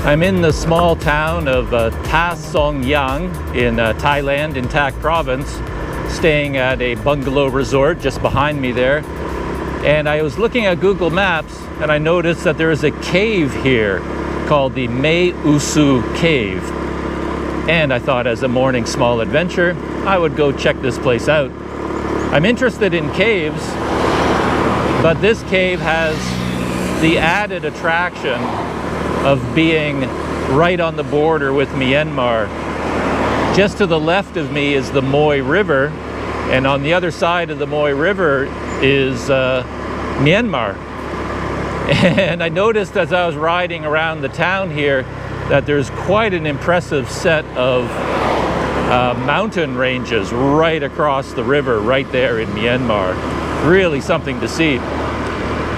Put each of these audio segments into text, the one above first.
I'm in the small town of Ta Song Yang in Thailand, in Tak Province, staying at a bungalow resort just behind me there. And I was looking at Google Maps and I noticed that there is a cave here called the Mae Usu Cave. And I thought, as a morning small adventure, I would go check this place out. I'm interested in caves, but this cave has the added attraction of being right on the border with Myanmar. Just to the left of me is the Moei River, and on the other side of the Moei River is Myanmar. And I noticed as I was riding around the town here that there's quite an impressive set of mountain ranges right across the river, right there in Myanmar. Really something to see.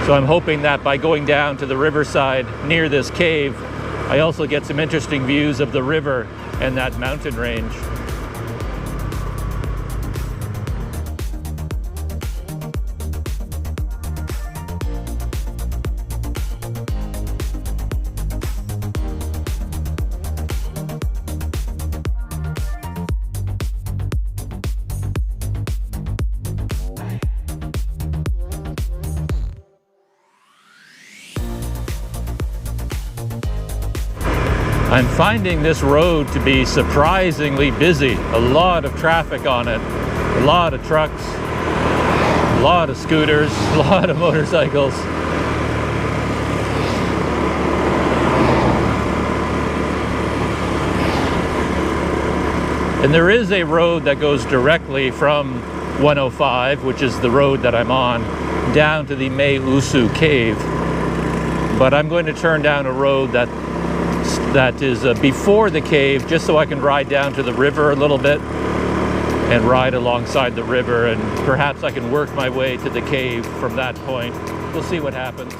So I'm hoping that by going down to the riverside near this cave, I also get some interesting views of the river and that mountain range. I'm finding this road to be surprisingly busy. A lot of traffic on it, a lot of trucks, a lot of scooters, a lot of motorcycles. And there is a road that goes directly from 105, which is the road that I'm on, down to the Mae Usu Cave. But I'm going to turn down a road that is before the cave, just so I can ride down to the river a little bit and ride alongside the river, and perhaps I can work my way to the cave from that point. We'll see what happens.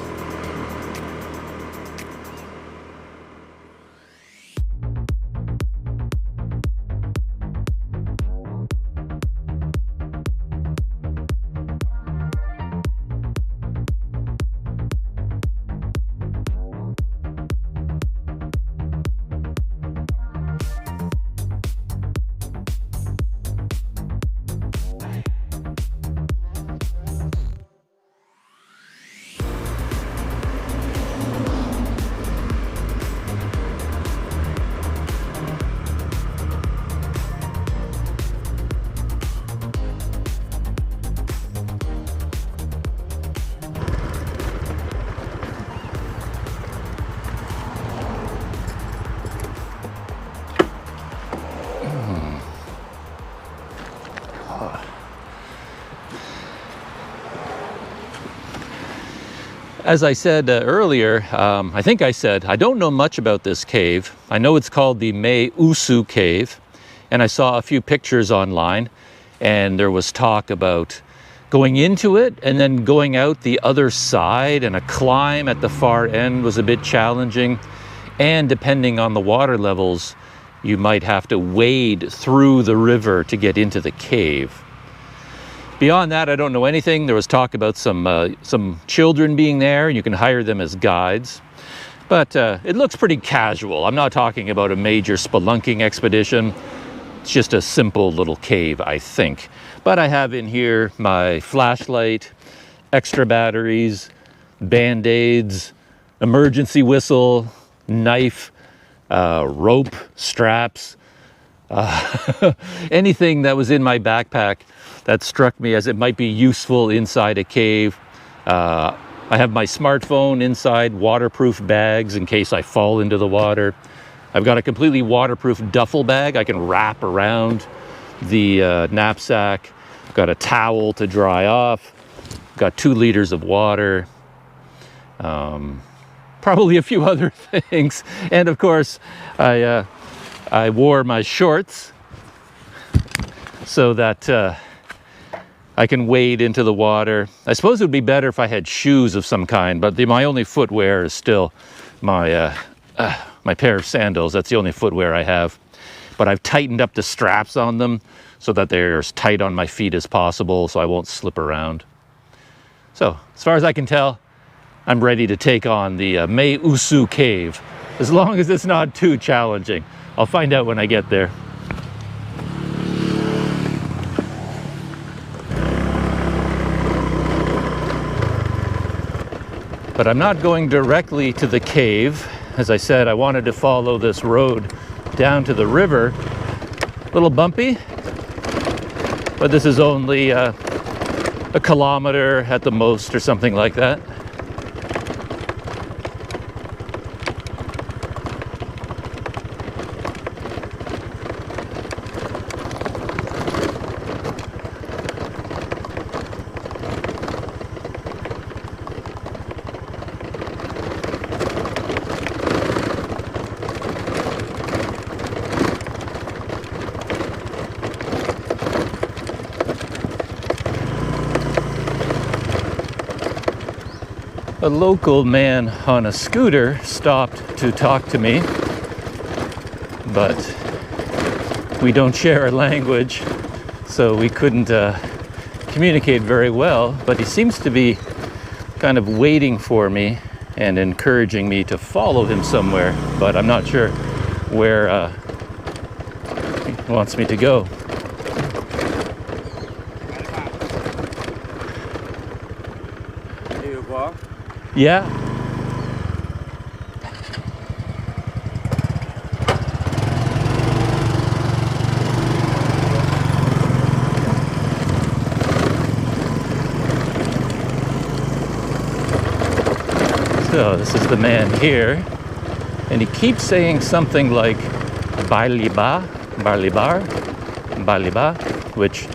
As I said earlier, I think I said, I don't know much about this cave. I know it's called the Mae Usu Cave, and I saw a few pictures online, and there was talk about going into it and then going out the other side, and a climb at the far end was a bit challenging. And depending on the water levels, you might have to wade through the river to get into the cave. Beyond that, I don't know anything. There was talk about some children being there. You can hire them as guides. But it looks pretty casual. I'm not talking about a major spelunking expedition. It's just a simple little cave, I think. But I have in here my flashlight, extra batteries, Band-Aids, emergency whistle, knife, rope, straps, anything that was in my backpack that struck me as it might be useful inside a cave. I have my smartphone inside, waterproof bags in case I fall into the water. I've got a completely waterproof duffel bag I can wrap around the knapsack. I've got a towel to dry off. I've got 2 liters of water. Probably a few other things. And of course, I wore my shorts so that I can wade into the water. I suppose it would be better if I had shoes of some kind, but my only footwear is still my pair of sandals. That's the only footwear I have. But I've tightened up the straps on them so that they're as tight on my feet as possible so I won't slip around. So, as far as I can tell, I'm ready to take on the Mae Usu Cave. as long as it's not too challenging. I'll find out when I get there. But I'm not going directly to the cave. As I said, I wanted to follow this road down to the river. A little bumpy, but this is only a kilometer at the most or something like that. A local man on a scooter stopped to talk to me, but we don't share a language, so we couldn't communicate very well. But he seems to be kind of waiting for me and encouraging me to follow him somewhere, but I'm not sure where he wants me to go. Yeah. So this is the man here, and he keeps saying something like Bailiba, Barlibar, Bailiba, which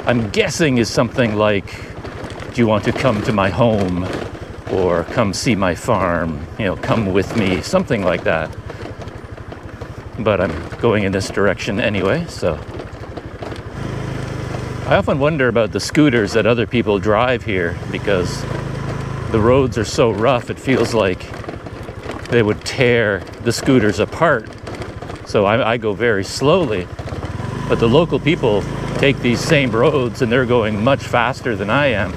I'm guessing is something like, do you want to come to my home? Or come see my farm, you know, come with me, something like that. But I'm going in this direction anyway, so. I often wonder about the scooters that other people drive here, because the roads are so rough, it feels like they would tear the scooters apart. So I go very slowly, but the local people take these same roads and they're going much faster than I am.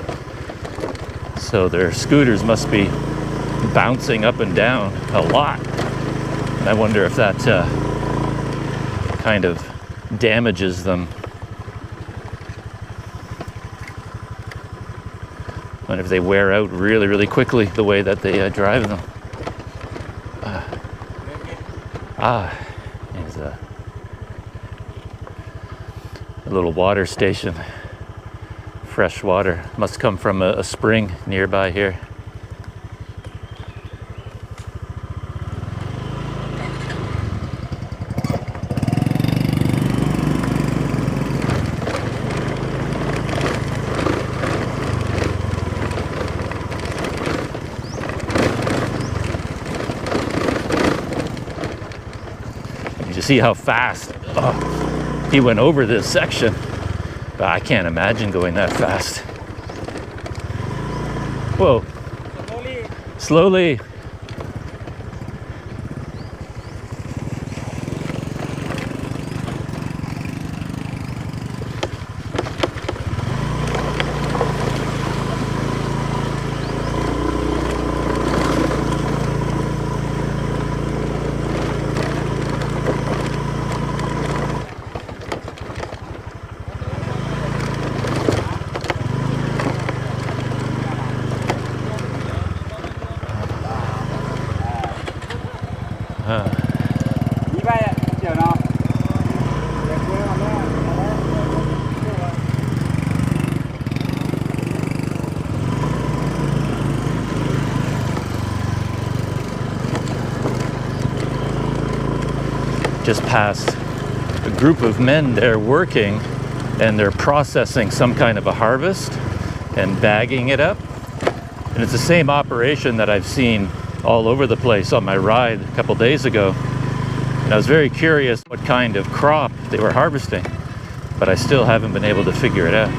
So their scooters must be bouncing up and down a lot. And I wonder if that kind of damages them. I wonder if they wear out really, really quickly the way that they drive them. There's a little water station. Fresh water must come from a spring nearby here. You see how fast he went over this section. But I can't imagine going that fast. Whoa. Slowly. Just passed a group of men there working, and they're processing some kind of a harvest and bagging it up. And it's the same operation that I've seen all over the place on my ride a couple days ago. And I was very curious what kind of crop they were harvesting, but I still haven't been able to figure it out.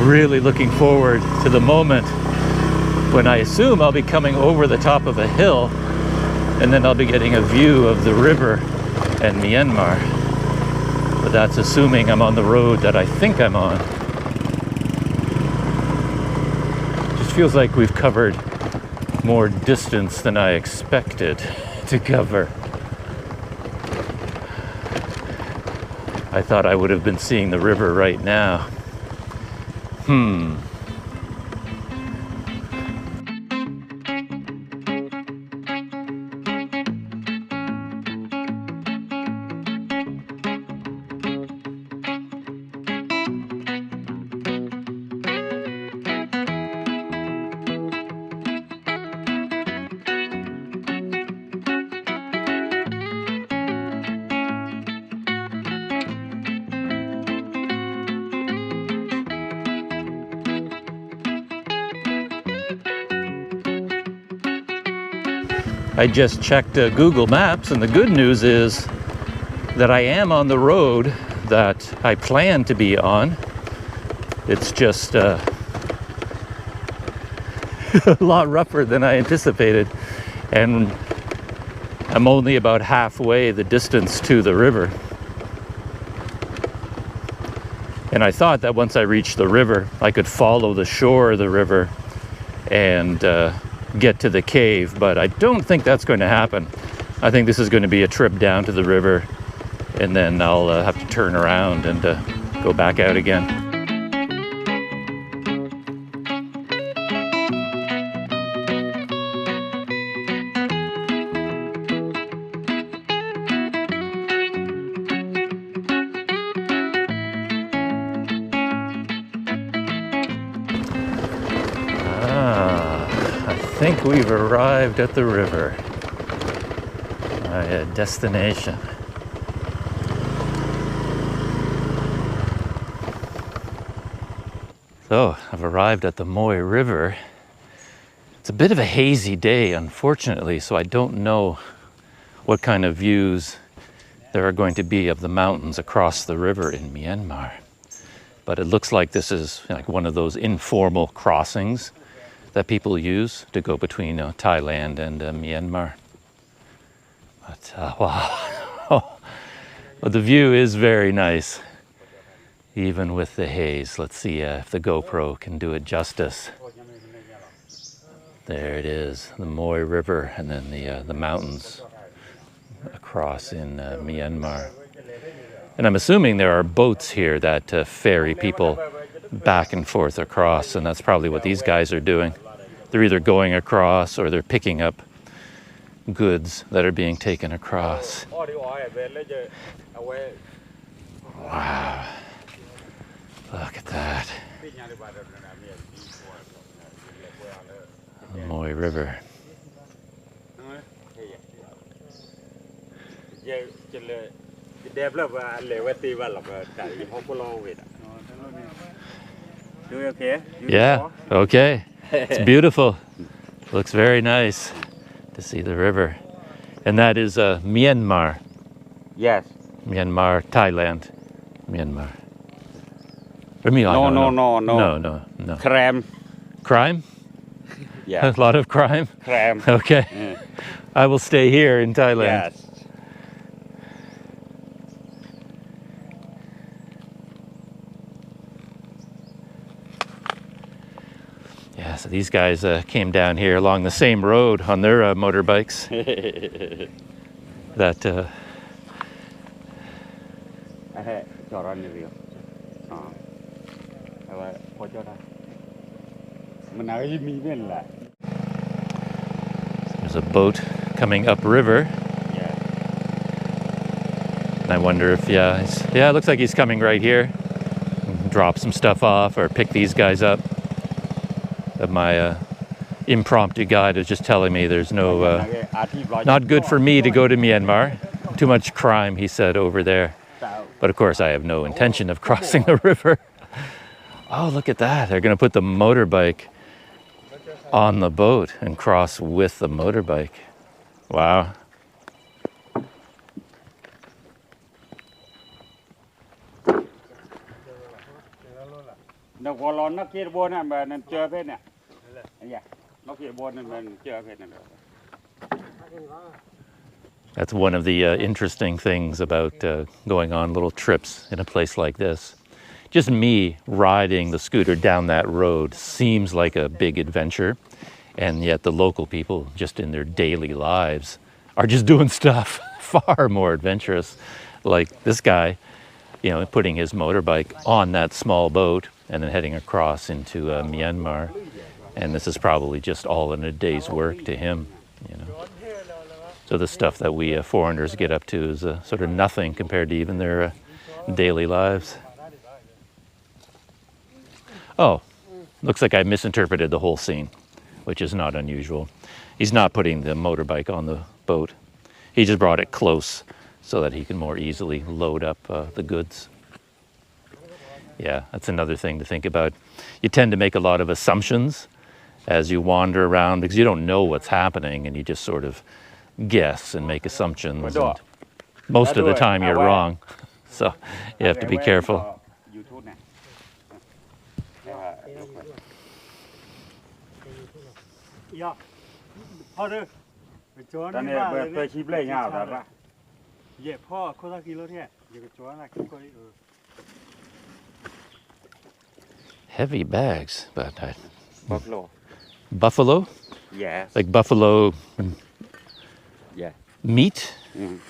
really looking forward to the moment when I assume I'll be coming over the top of a hill, and then I'll be getting a view of the river and Myanmar. But that's assuming I'm on the road that I think I'm on. Just feels like we've covered more distance than I expected to cover. I thought I would have been seeing the river right now. I just checked Google Maps, and the good news is that I am on the road that I plan to be on. It's just a lot rougher than I anticipated, and I'm only about halfway the distance to the river. And I thought that once I reached the river, I could follow the shore of the river and get to the cave, but I don't think that's going to happen. I think this is going to be a trip down to the river, and then I'll have to turn around and go back out again. I think we've arrived at the river, my destination. So I've arrived at the Moei River. It's a bit of a hazy day, unfortunately, so I don't know what kind of views there are going to be of the mountains across the river in Myanmar. But it looks like this is like one of those informal crossings that people use to go between Thailand and Myanmar. But wow, well, the view is very nice, even with the haze. Let's see if the GoPro can do it justice. There it is, the Moei River, and then the mountains across in Myanmar. And I'm assuming there are boats here that ferry people back and forth across, and that's probably what these guys are doing. They're either going across or they're picking up goods that are being taken across. Wow. Look at that. The Moei River. Yeah, okay. It's beautiful. Looks very nice to see the river. And that is Myanmar. Yes. Myanmar, Thailand. Myanmar. Or No. Crime. Crime? Yeah. A lot of crime? Crime. Okay. Yeah. I will stay here in Thailand. Yes. Yeah, so these guys came down here along the same road on their motorbikes. That there's a boat coming upriver. Yeah. And I wonder if, it looks like he's coming right here. Drop some stuff off or pick these guys up. My impromptu guide is just telling me there's not good for me to go to Myanmar. Too much crime, he said, over there. But of course, I have no intention of crossing the river. Oh, look at that. They're going to put the motorbike on the boat and cross with the motorbike. Wow. นักวอลลอนนักเกียร์บอลน่ะมันเจอเพชรเนี่ยเนี่ยนักเกียร์บอลมันเจอเพชรนั่นแหละ That's one of the interesting things about going on little trips in a place like this. Just me riding the scooter down that road seems like a big adventure, and yet the local people, just in their daily lives, are just doing stuff far more adventurous. Like this guy, you know, putting his motorbike on that small boat and then heading across into Myanmar. And this is probably just all in a day's work to him, you know. So the stuff that we foreigners get up to is sort of nothing compared to even their daily lives. Oh, looks like I misinterpreted the whole scene, which is not unusual. He's not putting the motorbike on the boat. He just brought it close so that he can more easily load up the goods. Yeah, that's another thing to think about. You tend to make a lot of assumptions as you wander around because you don't know what's happening and you just sort of guess and make assumptions. And most of the time you're wrong. So you have to be careful. Heavy bags, but Buffalo. Buffalo? Yes. Like buffalo Yeah. meat? Mm.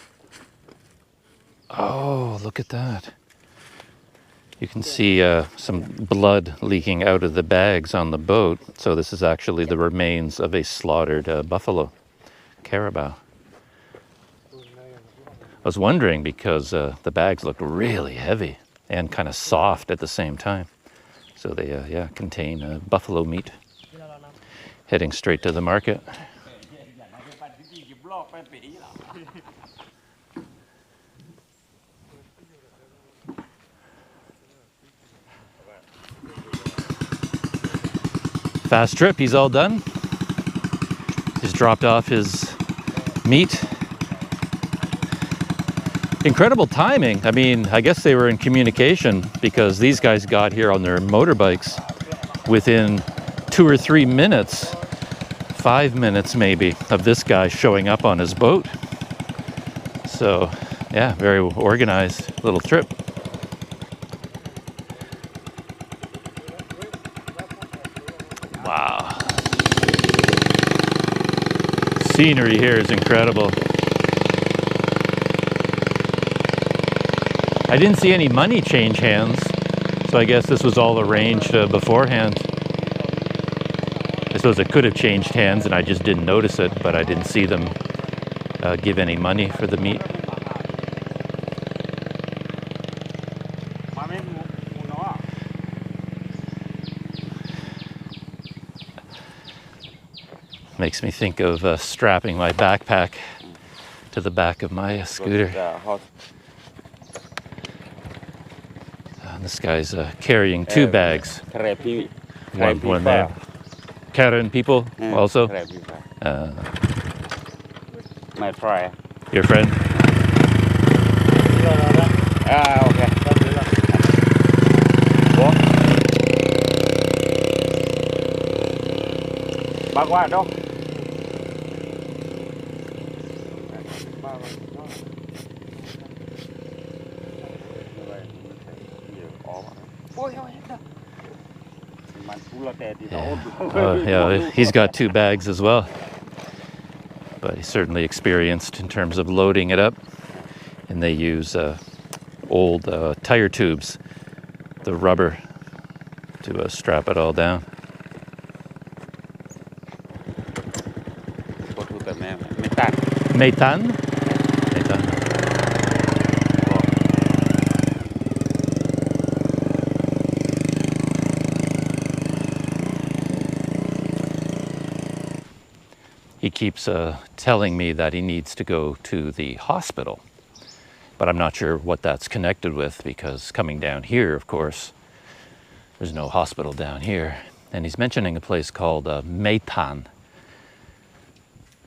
Oh, look at that. You can see some blood leaking out of the bags on the boat. So this is actually the remains of a slaughtered buffalo, carabao. I was wondering because the bags looked really heavy and kind of soft at the same time. So they, yeah, contain buffalo meat. Heading straight to the market. Fast trip, he's all done. He's dropped off his meat. Incredible timing. I mean, I guess they were in communication because these guys got here on their motorbikes within 2 or 3 minutes, 5 minutes maybe, of this guy showing up on his boat. So, yeah, very organized little trip. Wow. Scenery here is incredible. I didn't see any money change hands, so I guess this was all arranged beforehand. I suppose it could have changed hands and I just didn't notice it, but I didn't see them give any money for the meat. Makes me think of strapping my backpack to the back of my scooter. This guy's carrying 2 bags. One there. Karen people also? My friend. Your friend? Okay. Bác qua đâu? Yeah, he's got 2 bags as well. But he's certainly experienced in terms of loading it up. And they use old tire tubes, the rubber, to strap it all down. Metan? He keeps telling me that he needs to go to the hospital, but I'm not sure what that's connected with because coming down here, of course, there's no hospital down here. And he's mentioning a place called Metan.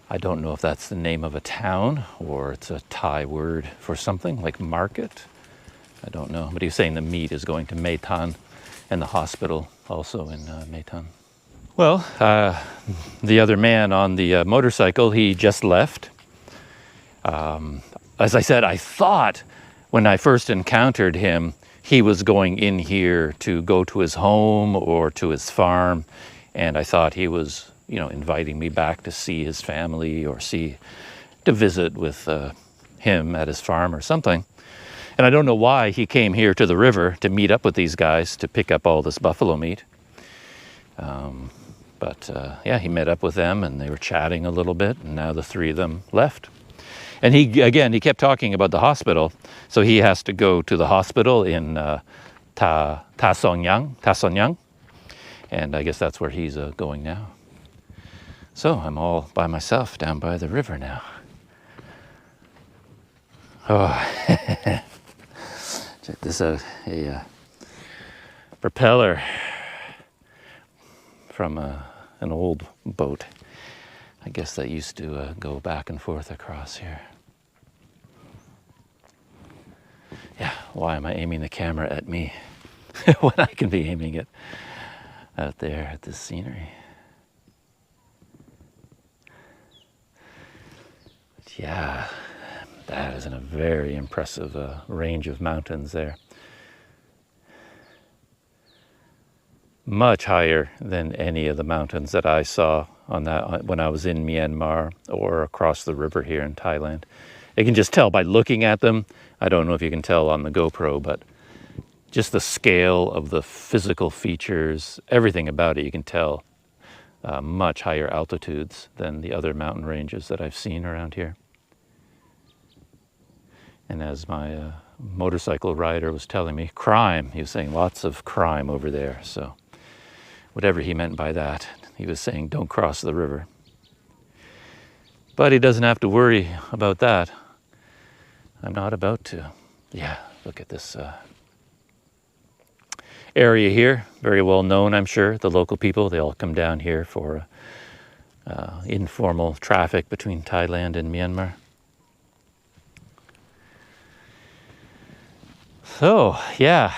I don't know if that's the name of a town or it's a Thai word for something like market. I don't know. But he was saying the meat is going to Mae Tan and the hospital also in Mae Tan. Well, the other man on the motorcycle, he just left. As I said, I thought when I first encountered him, he was going in here to go to his home or to his farm. And I thought he was, inviting me back to see his family or to visit with him at his farm or something. And I don't know why he came here to the river to meet up with these guys to pick up all this buffalo meat. But he met up with them and they were chatting a little bit, and now the three of them left. And he kept talking about the hospital. So he has to go to the hospital in Ta Song Yang. And I guess that's where he's going now. So I'm all by myself down by the river now. Oh, check this out, a propeller from an old boat. I guess that used to go back and forth across here. Yeah, why am I aiming the camera at me when I can be aiming it out there at this scenery? But yeah, that is in a very impressive range of mountains there. Much higher than any of the mountains that I saw on that when I was in Myanmar or across the river here in Thailand. You can just tell by looking at them. I don't know if you can tell on the GoPro, but just the scale of the physical features, everything about it, you can tell much higher altitudes than the other mountain ranges that I've seen around here. And as my motorcycle rider was telling me, crime, he was saying lots of crime over there. So whatever he meant by that, he was saying don't cross the river. But he doesn't have to worry about that. I'm not about to. Yeah, look at this area here. Very well known, I'm sure. The local people, they all come down here for informal traffic between Thailand and Myanmar. So, yeah.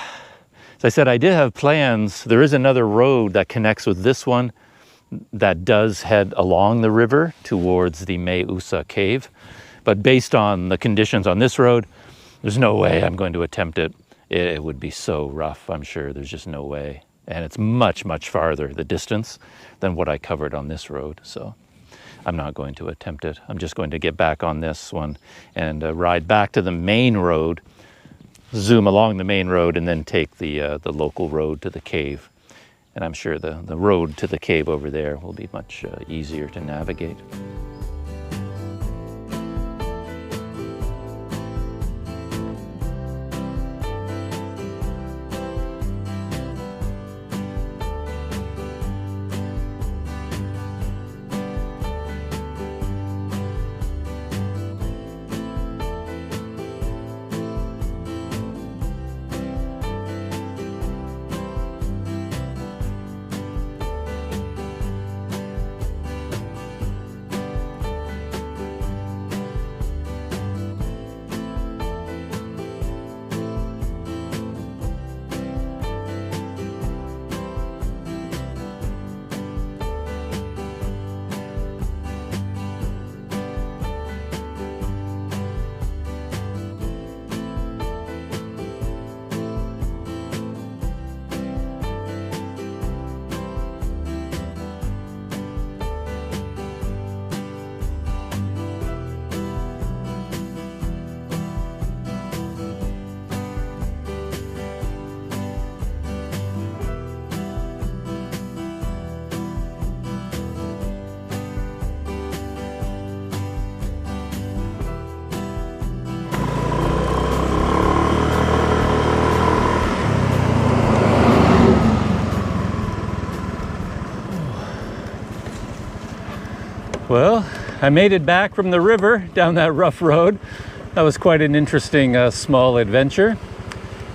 As I said, I did have plans. There is another road that connects with this one that does head along the river towards the Mae Usu cave. But based on the conditions on this road, there's no way I'm going to attempt it. It would be so rough, I'm sure. There's just no way. And it's much, much farther, the distance, than what I covered on this road. So I'm not going to attempt it. I'm just going to get back on this one and ride back to the main road, zoom along the main road, and then take the local road to the cave. And I'm sure the road to the cave over there will be much easier to navigate. Well, I made it back from the river down that rough road. That was quite an interesting small adventure.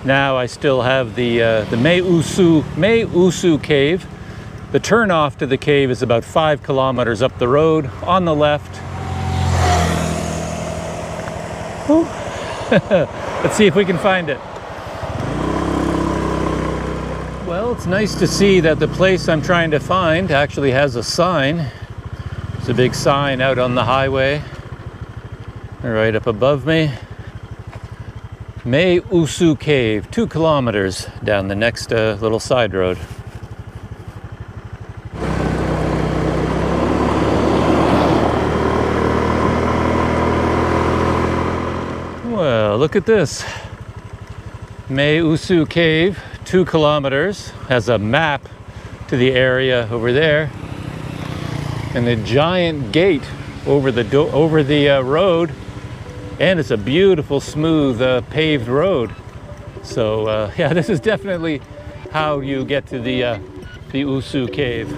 Now I still have the Mae Usu cave. The turnoff to the cave is about 5 kilometers up the road on the left. Let's see if we can find it. Well, it's nice to see that the place I'm trying to find actually has a sign. There's a big sign out on the highway right up above me. Mae Usu Cave, 2 kilometers down the next little side road. Well, look at this. Mae Usu Cave, 2 kilometers, has a map to the area over there, and a giant gate over the road, and it's a beautiful, smooth, paved road. So yeah, this is definitely how you get to the Usu Cave.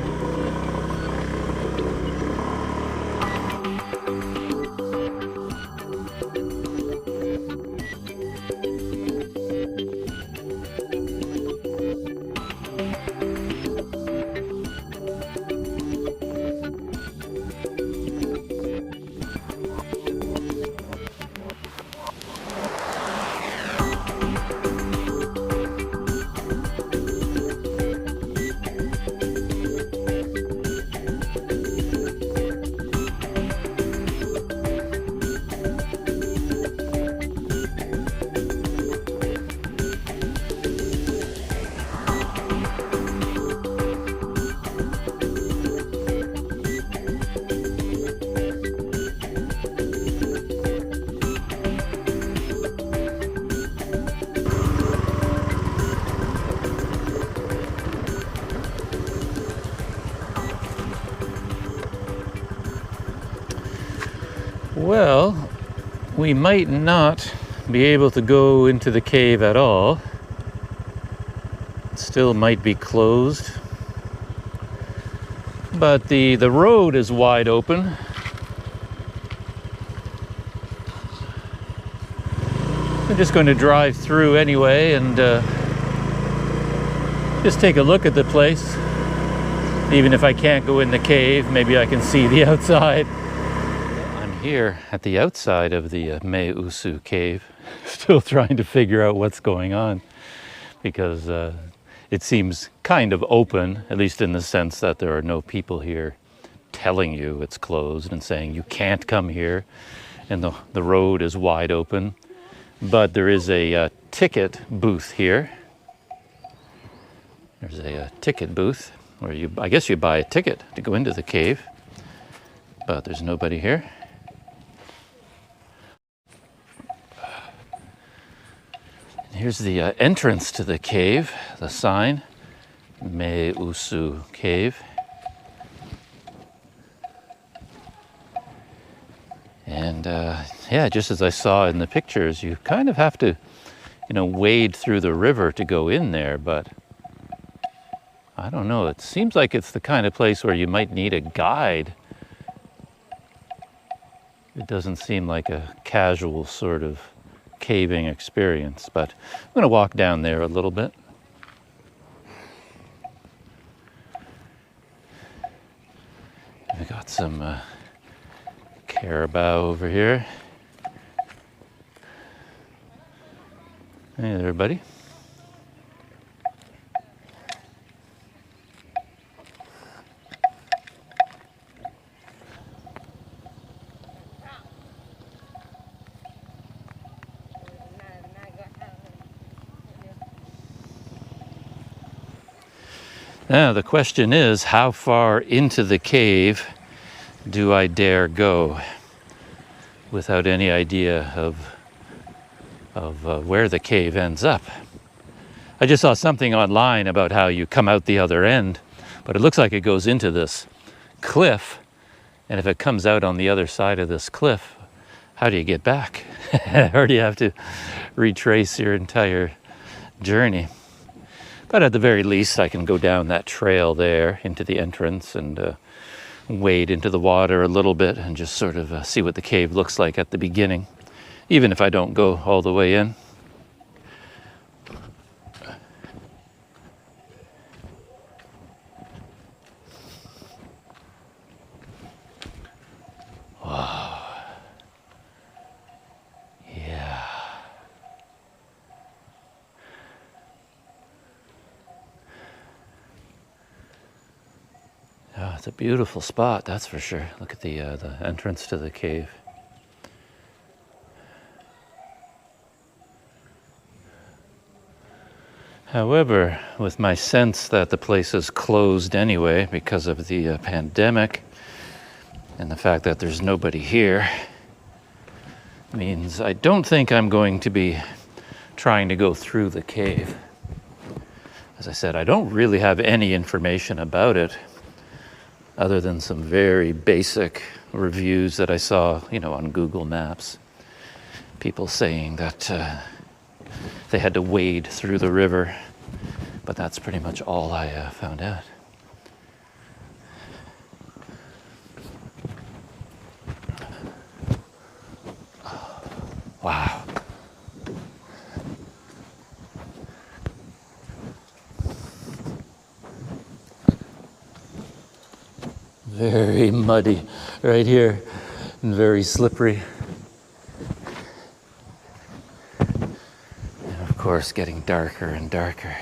Well, we might not be able to go into the cave at all. It still might be closed. But the road is wide open. I'm just going to drive through anyway and just take a look at the place. Even if I can't go in the cave, maybe I can see the outside. Here at the outside of the Mae Usu Cave, still trying to figure out what's going on, because it seems kind of open, at least in the sense that there are no people here telling you it's closed and saying you can't come here, and the road is wide open. But there is a ticket booth here. There's a ticket booth where I guess you buy a ticket to go into the cave, but there's nobody here. Here's the entrance to the cave, the sign, Mae Usu Cave. And yeah, just as I saw in the pictures, you kind of have to, wade through the river to go in there, but I don't know, it seems like it's the kind of place where you might need a guide. It doesn't seem like a casual sort of caving experience, but I'm going to walk down there a little bit. We got some carabao over here. Hey there, buddy. Now the question is, how far into the cave do I dare go without any idea of where the cave ends up? I just saw something online about how you come out the other end, but it looks like it goes into this cliff, and if it comes out on the other side of this cliff, how do you get back? Or do you have to retrace your entire journey? But at the very least, I can go down that trail there into the entrance and wade into the water a little bit and just sort of see what the cave looks like at the beginning, even if I don't go all the way in. Wow. Yeah. a beautiful spot, that's for sure. Look at the entrance to the cave. However, with my sense that the place is closed anyway because of the pandemic, and the fact that there's nobody here, means I don't think I'm going to be trying to go through the cave. As I said, I don't really have any information about it other than some very basic reviews that I saw, on Google Maps. People saying that they had to wade through the river, but that's pretty much all I found out. Wow. Very muddy right here and very slippery. And of course, getting darker and darker.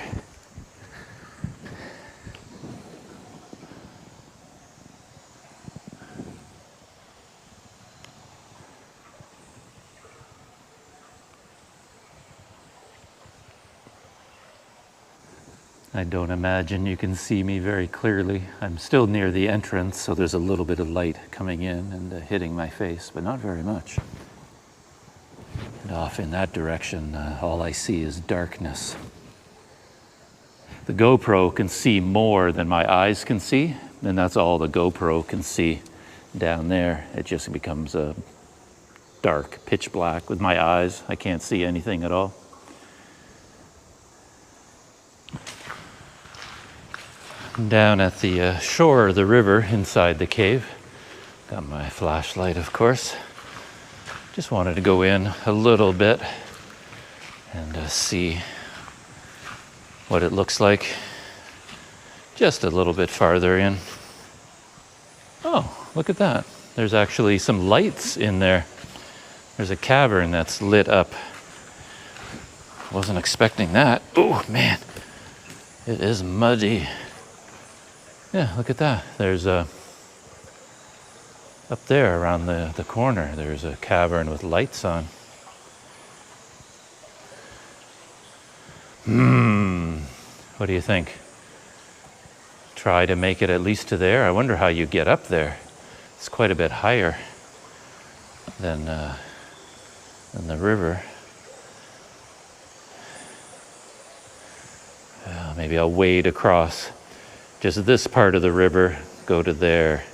I don't imagine you can see me very clearly. I'm still near the entrance, so there's a little bit of light coming in and hitting my face, but not very much. And off in that direction, all I see is darkness. The GoPro can see more than my eyes can see, and that's all the GoPro can see down there. It just becomes dark, pitch black with my eyes. I can't see anything at all. Down at the shore of the river inside the cave. Got my flashlight, of course. Just wanted to go in a little bit and see what it looks like. Just a little bit farther in. Oh, look at that. There's actually some lights in there. There's a cavern that's lit up. Wasn't expecting that. Oh, man. It is muddy. Yeah, look at that. There's up there around the corner, there's a cavern with lights on. What do you think? Try to make it at least to there. I wonder how you get up there. It's quite a bit higher than the river. Maybe I'll wade across just this part of the river, go to there,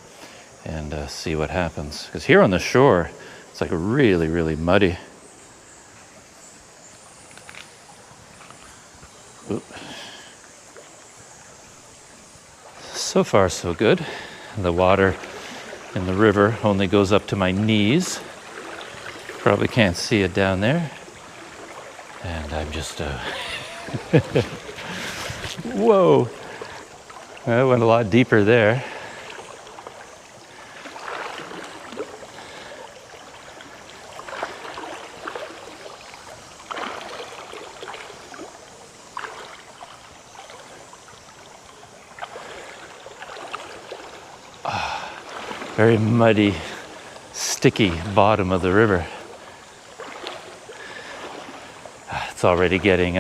and see what happens. Because here on the shore, it's like really, really muddy. Oop. So far, so good. The water in the river only goes up to my knees. Probably can't see it down there. And I'm just... Whoa! It went a lot deeper there. Very muddy, sticky bottom of the river. It's already getting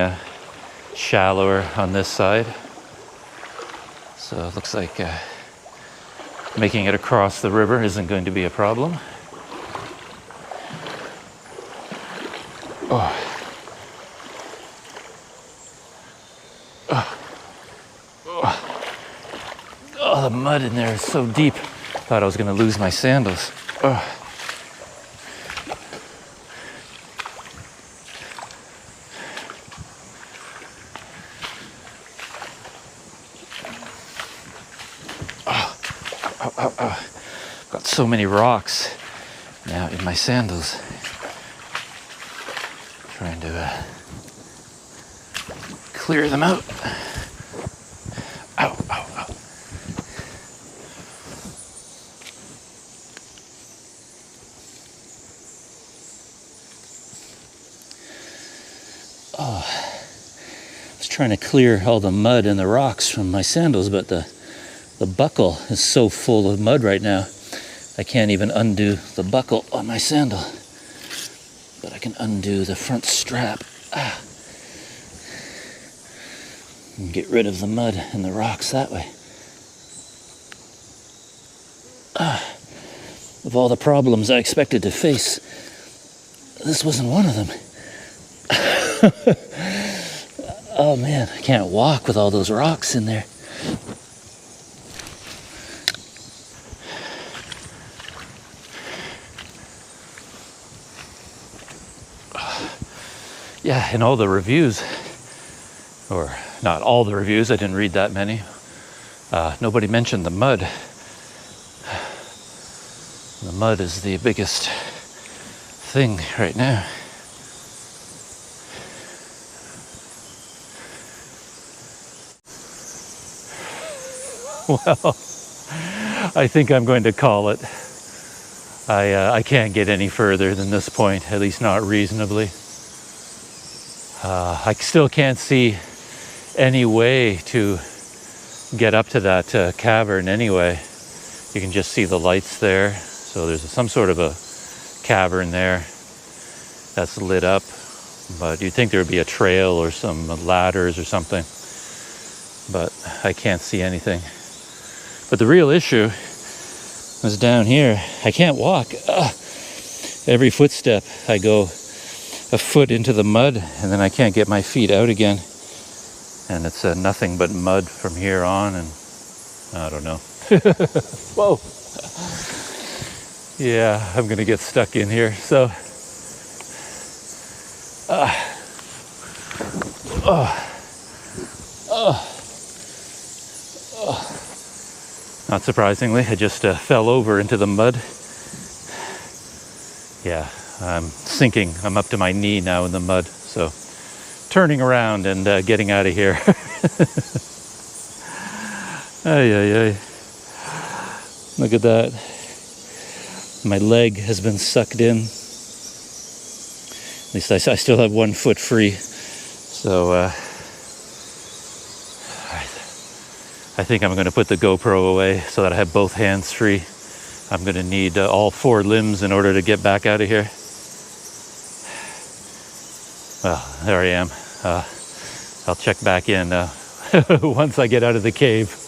shallower on this side. So it looks like making it across the river isn't going to be a problem. Oh, the mud in there is so deep. Thought I was going to lose my sandals. Oh. Got so many rocks now in my sandals. Trying to clear them out. Ow, ow, ow. Oh, I was trying to clear all the mud and the rocks from my sandals, but the The buckle is so full of mud right now. I can't even undo the buckle on my sandal. But I can undo the front strap. And get rid of the mud and the rocks that way. Of all the problems I expected to face, this wasn't one of them. Oh man, I can't walk with all those rocks in there. Yeah, in all the reviews, or not all the reviews, I didn't read that many, nobody mentioned the mud. The mud is the biggest thing right now. Well, I think I'm going to call it. I can't get any further than this point, at least not reasonably. I still can't see any way to get up to that cavern anyway. You can just see the lights there. So there's some sort of a cavern there that's lit up. But you'd think there would be a trail or some ladders or something. But I can't see anything. But the real issue is down here. I can't walk. Every footstep I go a foot into the mud, and then I can't get my feet out again. And it's nothing but mud from here on, and I don't know. Whoa. Yeah, I'm gonna get stuck in here. So, not surprisingly, I just fell over into the mud. Yeah, I'm sinking. I'm up to my knee now in the mud. So, turning around and getting out of here. Ay, ay, ay. Look at that. My leg has been sucked in. At least I still have one foot free. So I think I'm going to put the GoPro away so that I have both hands free. I'm going to need all 4 limbs in order to get back out of here. Well, there I am. I'll check back in once I get out of the cave.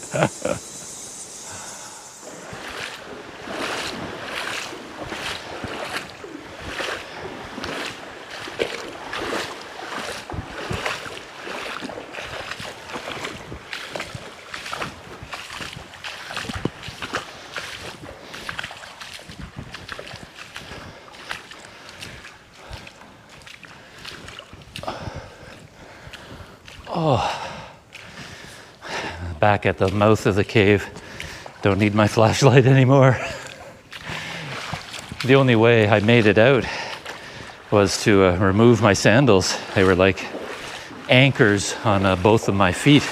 Back at the mouth of the cave. Don't need my flashlight anymore. The only way I made it out was to remove my sandals. They were like anchors on both of my feet.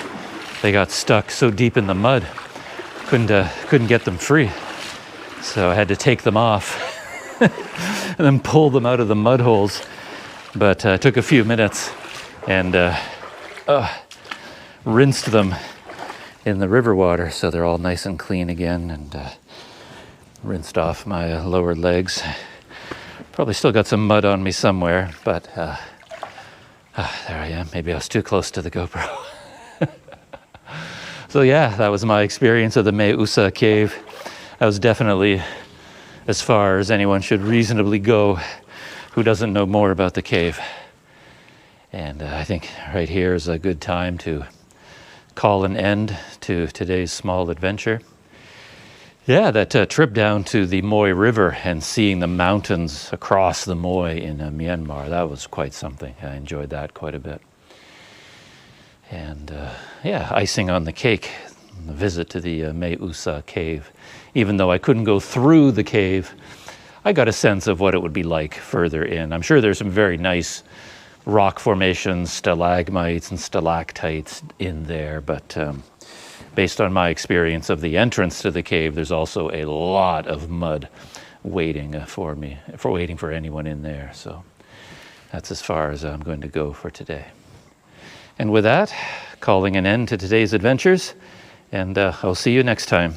They got stuck so deep in the mud. Couldn't get them free. So I had to take them off and then pull them out of the mud holes. But it took a few minutes and rinsed them in the river water, so they're all nice and clean again, and rinsed off my lower legs. Probably still got some mud on me somewhere, but there I am. Maybe I was too close to the GoPro. So yeah, that was my experience of the Mae Usu cave. That was definitely as far as anyone should reasonably go who doesn't know more about the cave. And I think right here is a good time to call an end to today's small adventure. Yeah, that trip down to the Moei River and seeing the mountains across the Moei in Myanmar, that was quite something. I enjoyed that quite a bit. And yeah, icing on the cake, the visit to the Mae Usu cave. Even though I couldn't go through the cave, I got a sense of what it would be like further in. I'm sure there's some very nice rock formations, stalagmites and stalactites in there, but based on my experience of the entrance to the cave, there's also a lot of mud waiting waiting for anyone in there. So that's as far as I'm going to go for today. And with that, calling an end to today's adventures, And I'll see you next time.